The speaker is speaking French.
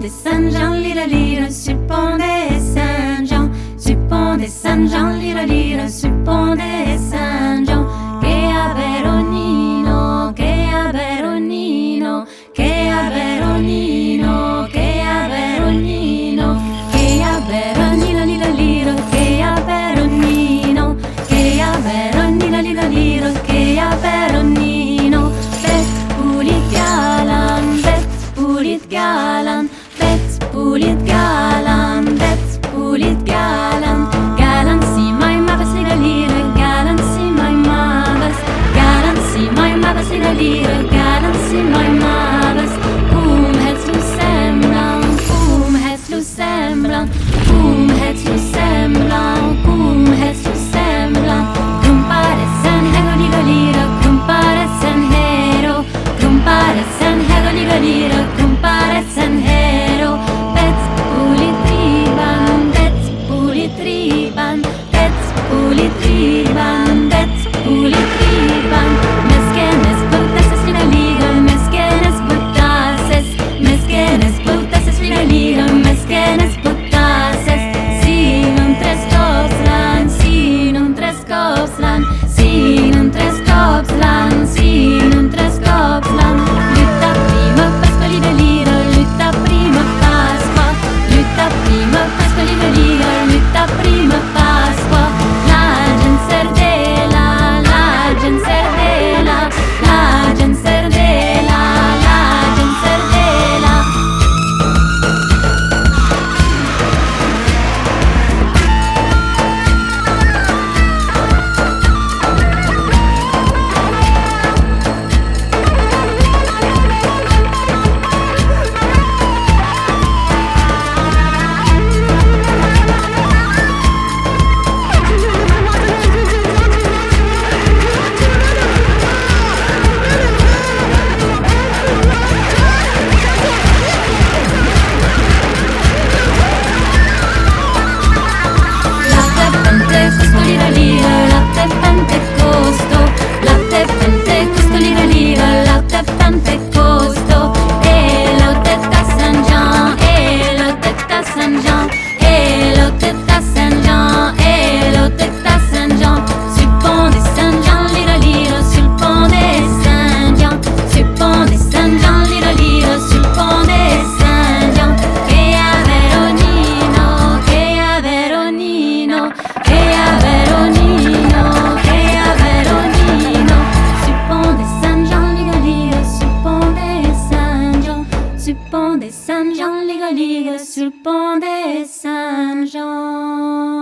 des Saint-Jean, lira lira, sur le pont des Saint-Jean, sur le pont des Saint-Jean, lira lira, sur le pont des Saint-Jean. Che a Veronino, che a Veronino, che a Veronino, che a Veronino, che a Veronino, lira lira, che a Veronino, che a Veronino, lira lira, che a Veronino. Bet pulit galan, bet pulit galan, bet pulit galan, bet pulit galan. Galan si mai mavas lira lira, galan si mai mavas, galan si mai mavas lira lira, galan si mai mavas. Het lu semblan, het lu semblan, het lu semblan, het lu semblan. Comparecen hego liga lira, comparecen hero, comparecen hego liga lira, comparecen hero. Bet pulit triban, bet pulit triban, bet pulit triban, bet pulit triban. Mesquenes putases lira liga, mesquenes putases, mesquenes putases lira liga, mesquenes putases. Si non tres copslan, si non tres copslan, si non tres copslan, si non tres copslan. Lutta prima Pasqua lira lira, lutta prima Pasqua, lutta prima Pasqua lira lira, lutta prima Pasqua. La gen serdela, la gen serdela, la gen serdela, la gen serdela. Latte Pentecosto, latte Pentecosto, lira lira, latte Pentecosto. E l'ottetta Saint Jean, e l'ottetta Saint Jean, e l'ottetta Saint Jean, e l'ottetta Saint Jean. Sur le pont des Saint Jean, lira lira, sur le pont des Saint Jean, sur le pont des Saint Jean, lira lira, sur le pont des Saint Jean. Che a Veronino, che a Veronino, che a Veronino, che a Veronino. Sur le pont des Saint Jean, liga liga, sur le pont des Saint Jean, sur le pont des Saint Jean, liga liga, sur le pont des Saint Jean.